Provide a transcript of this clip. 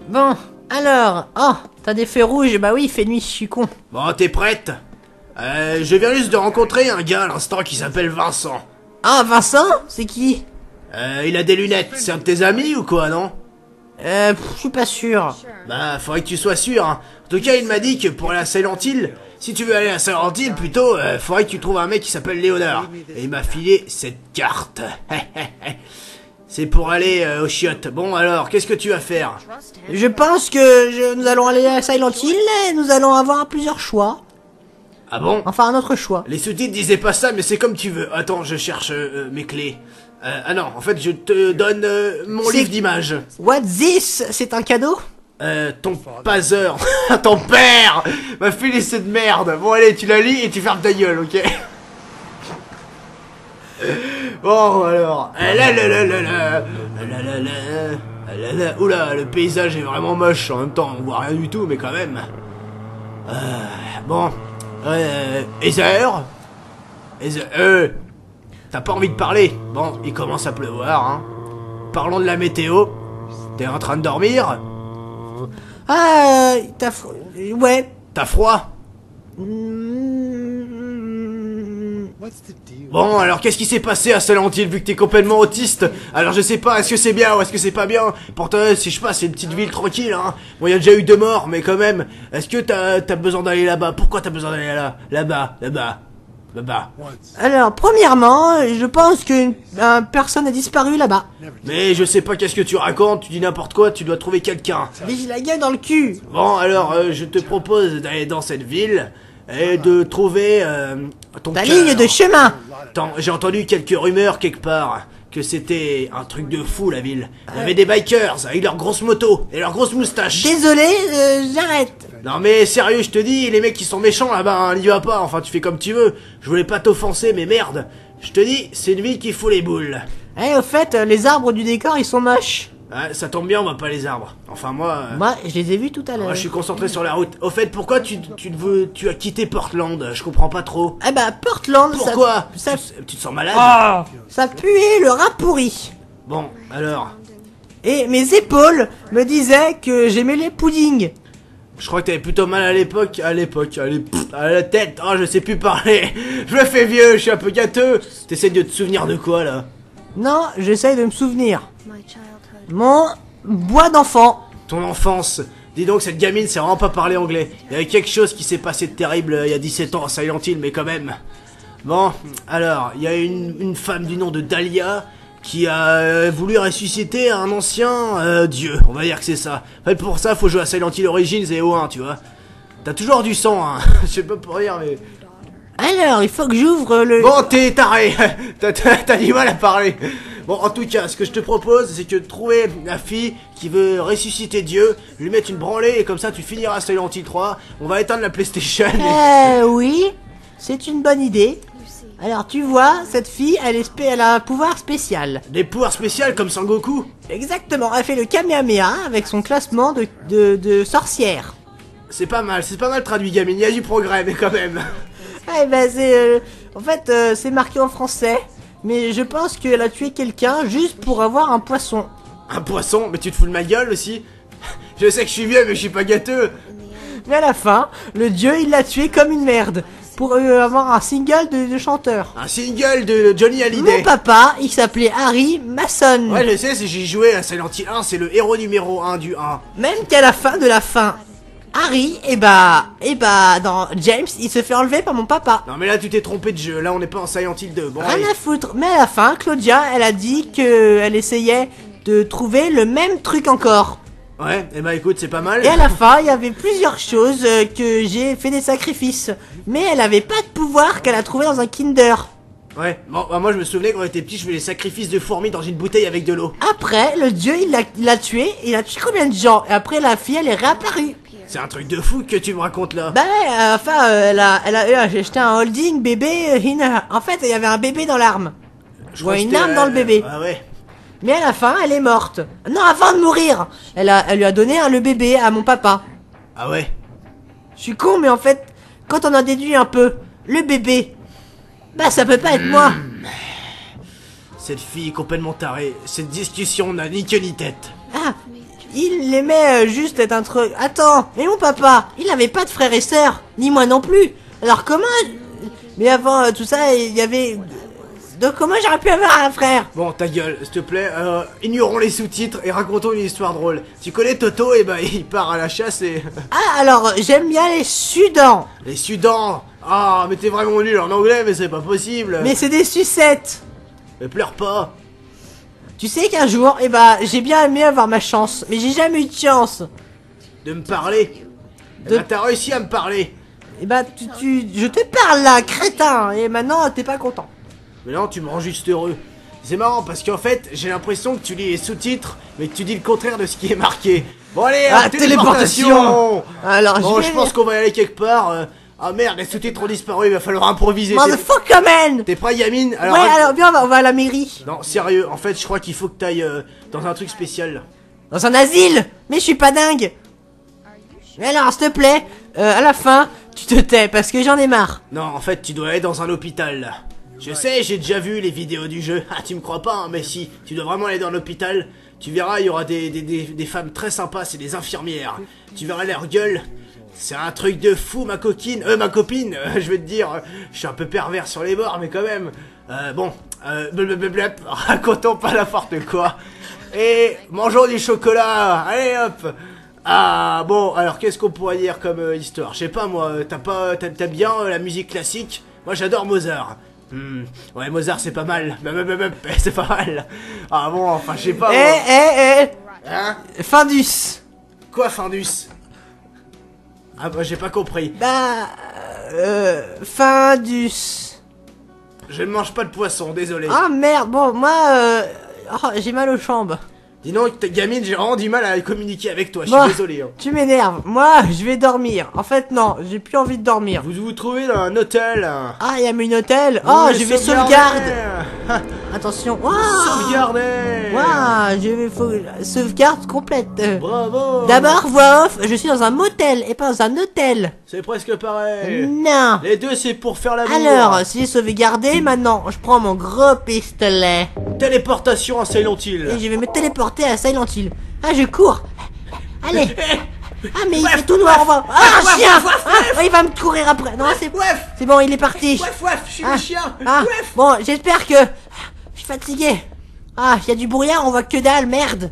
Bon, alors... Oh, t'as des feux rouges, bah oui, il fait nuit, je suis con. Bon, t'es prête? Je viens juste de rencontrer un gars à l'instant qui s'appelle Vincent. Ah, Vincent? C'est qui? Il a des lunettes, c'est un de tes amis ou quoi, non? Je suis pas sûr. Bah, faudrait que tu sois sûr, hein. En tout cas, il m'a dit que pour aller à Silent Hill, si tu veux aller à Silent Hill, plutôt, faudrait que tu trouves un mec qui s'appelle Léonard. Et il m'a filé cette carte. C'est pour aller aux chiottes. Bon, alors, qu'est-ce que tu vas faire? Je pense que nous allons aller à Silent Hill et nous allons avoir plusieurs choix. Ah bon? Enfin, un autre choix. Les sous-titres disaient pas ça, mais c'est comme tu veux. Attends, je cherche mes clés. Ah non, en fait, je te donne mon livre d'images. What this? C'est un cadeau? Ton paseur, ton père m'a filé cette merde. Bon, allez, tu la lis et tu fermes ta gueule, ok? Bon, alors. Oula, le paysage est vraiment moche. En même temps, on voit rien du tout, mais quand même. Bon. Heather? T'as pas envie de parler? Bon, il commence à pleuvoir, hein. Parlons de la météo. T'es en train de dormir? Ah, ouais. T'as froid? Bon, alors qu'est-ce qui s'est passé à Silent Hill vu que t'es complètement autiste? Alors je sais pas, est-ce que c'est bien ou est-ce que c'est pas bien? Pourtant, si je sais pas, c'est une petite ville tranquille, hein. Bon, il y a déjà eu 2 morts, mais quand même. Est-ce que t'as besoin d'aller là-bas? Pourquoi t'as besoin d'aller là-bas? Alors, premièrement, je pense qu'une personne a disparu là-bas. Mais je sais pas qu'est-ce que tu racontes, tu dis n'importe quoi, tu dois trouver quelqu'un. Mais j'ai la gueule dans le cul. Bon, alors, je te propose d'aller dans cette ville et de trouver ton Ta cœur. ligne de chemin. Attends, j'ai entendu quelques rumeurs quelque part que c'était un truc de fou la ville. Il y avait des bikers avec leurs grosses motos et leurs grosses moustaches. Désolé, j'arrête. Non mais sérieux, je te dis, les mecs qui sont méchants là-bas, hein, n'y va pas, enfin tu fais comme tu veux. Je voulais pas t'offenser, mais merde. Je te dis, c'est une ville qui fout les boules. Eh, au fait, les arbres du décor, ils sont moches. Ouais, ça tombe bien, on va pas les arbres. Enfin moi... Moi, je les ai vus tout à l'heure. moi je suis concentré sur la route. Au fait, pourquoi tu as quitté Portland? Je comprends pas trop. Eh bah, Portland, Pourquoi? ça Tu te sens malade? ça puait le rat pourri. Bon, alors... Et mes épaules me disaient que j'aimais les puddings. Je crois que t'avais plutôt mal à la tête. Oh, je sais plus parler. Je me fais vieux, je suis un peu gâteux. T'essayes de te souvenir de quoi, là? Non, j'essaye de me souvenir. Mon bois d'enfant. Ton enfance. Dis donc, cette gamine sait vraiment pas parler anglais. Il y avait quelque chose qui s'est passé de terrible il y a 17 ans à Silent Hill, mais quand même. Bon, alors, il y a une femme du nom de Dahlia qui a voulu ressusciter un ancien dieu, on va dire que c'est ça. En fait, pour ça, faut jouer à Silent Hill Origins et au 1, tu vois. T'as toujours du sang, hein. Je sais pas pour rire, mais... Alors, il faut que j'ouvre le... Bon, t'es taré. T'as du mal à parler. Bon, en tout cas, ce que je te propose, c'est que de trouver la fille qui veut ressusciter Dieu, lui mettre une branlée, et comme ça, tu finiras à Silent Hill 3. On va éteindre la PlayStation. Oui, c'est une bonne idée. Alors, tu vois, cette fille, elle a un pouvoir spécial. Des pouvoirs spéciaux comme Sangoku. Exactement, elle fait le Kamehameha avec son classement de sorcière. C'est pas mal traduit, gamine. Il y a du progrès, mais quand même. Eh ben, c'est... en fait, c'est marqué en français. Mais je pense qu'elle a tué quelqu'un juste pour avoir un poisson. Un poisson? Mais tu te fous de ma gueule aussi? Je sais que je suis vieux, mais je suis pas gâteux. Mais à la fin, le dieu, il l'a tué comme une merde. Pour avoir un single de chanteur. Un single de Johnny Hallyday. Mon papa, il s'appelait Harry Mason. Ouais, je sais, j'ai joué à Silent Hill 1, c'est le héros numéro 1 du 1. Même qu'à la fin de la fin, Harry, dans James, il se fait enlever par mon papa. Non mais là tu t'es trompé de jeu, là on n'est pas en Silent Hill 2. Bon, Rien à foutre. Mais à la fin, Claudia, elle a dit qu'elle essayait de trouver le même truc encore. Ouais, et bah écoute, c'est pas mal. Et à la fin, il y avait plusieurs choses que j'ai fait des sacrifices. Mais elle avait pas de pouvoir qu'elle a trouvé dans un Kinder. Ouais, bon, bah, moi je me souvenais quand on était petit, je faisais les sacrifices de fourmis dans une bouteille avec de l'eau. Après, le dieu, il l'a tué. Il a tué combien de gens? Et après, la fille, elle est réapparue. C'est un truc de fou que tu me racontes là. Bah ouais, enfin, elle a jeté un holding bébé. En fait, il y avait un bébé dans l'arme. Je vois une arme dans le bébé. Ah ouais. Mais à la fin, elle est morte. Non, avant de mourir, elle lui a donné le bébé à mon papa. Ah ouais. Je suis con, mais en fait, quand on en déduit un peu, le bébé, bah ça peut pas être moi. Cette fille complètement tarée, cette discussion n'a ni queue ni tête. Ah, il aimait juste être un truc. Attends, mais mon papa, il avait pas de frères et sœurs, ni moi non plus. Alors comment... Mais avant tout ça, il y avait... Donc comment j'aurais pu avoir un frère? Bon, ta gueule, s'il te plaît, ignorons les sous-titres et racontons une histoire drôle. Tu connais Toto, et bah il part à la chasse et... Ah, alors, j'aime bien les Sudans. Les Sudans. Ah, mais t'es vraiment nul en anglais, mais c'est pas possible. Mais c'est des sucettes. Mais pleure pas. Tu sais qu'un jour, eh bah, j'ai bien aimé avoir ma chance, mais j'ai jamais eu de chance. De me parler. De- Eh bah, t'as réussi à me parler. Eh bah, je te parle là, crétin, et maintenant, t'es pas content. Mais non, tu me rends juste heureux. C'est marrant parce qu'en fait, j'ai l'impression que tu lis les sous-titres, mais que tu dis le contraire de ce qui est marqué. Bon allez, Ah, téléportation. Alors, Bon, je je pense qu'on va y aller quelque part. Ah merde, les sous-titres ont disparu, il va falloir improviser. Motherfucker, man. T'es prêt, Yamine? Alors, Ouais, alors, bien, on va à la mairie. Non, sérieux, en fait, je crois qu'il faut que t'ailles dans un truc spécial. Dans un asile. Mais je suis pas dingue. Mais alors, s'il te plaît, à la fin, tu te tais, parce que j'en ai marre. Non, en fait, tu dois aller dans un hôpital. Je sais, j'ai déjà vu les vidéos du jeu. Ah, tu me crois pas, hein, mais si, tu dois vraiment aller dans l'hôpital. Tu verras, il y aura des femmes très sympas, c'est des infirmières. Tu verras leur gueule. C'est un truc de fou, ma copine, je vais te dire, je suis un peu pervers sur les bords, mais quand même. Bon, blablabla, racontons pas n'importe quoi. Et mangeons du chocolat, allez hop. Ah, bon, alors qu'est-ce qu'on pourrait dire comme histoire? Je sais pas, moi, t'as bien la musique classique? Moi, j'adore Mozart. Ouais, Mozart, c'est pas mal. C'est pas mal. Ah bon, enfin, je sais pas. Hein? Findus. Quoi, Findus? Ah bah, j'ai pas compris. Bah, Findus. Je ne mange pas de poisson, désolé. Ah merde, bon, moi, j'ai mal aux jambes. Dis donc, ta gamine, j'ai vraiment du mal à communiquer avec toi, je Bon, suis désolé. Hein. Tu m'énerves. Moi, je vais dormir. En fait, non, j'ai plus envie de dormir. Vous vous trouvez dans un hôtel. Ah, il y a une hôtel. Oh, je vais sauvegarde. Attention. Wow. Sauvegarder. Wow, je vais sauvegarde complète. Bravo. D'abord, voix off, je suis dans un motel et pas dans un hôtel. C'est presque pareil. Non. Les deux, c'est pour faire la Alors, si j'ai sauvegardé, maintenant, je prends mon gros pistolet. Téléportation à Silent Hill. Et je vais me téléporter à Silent Hill. Ah, je cours. Allez. Ah, mais il fait tout noir, on va... Ah, chien. Ah, il va me courir après. Non, c'est bon, il est parti. Je suis le chien. Bon, j'espère que... Je suis fatigué. Ah, il y a du brouillard, on voit que dalle, merde.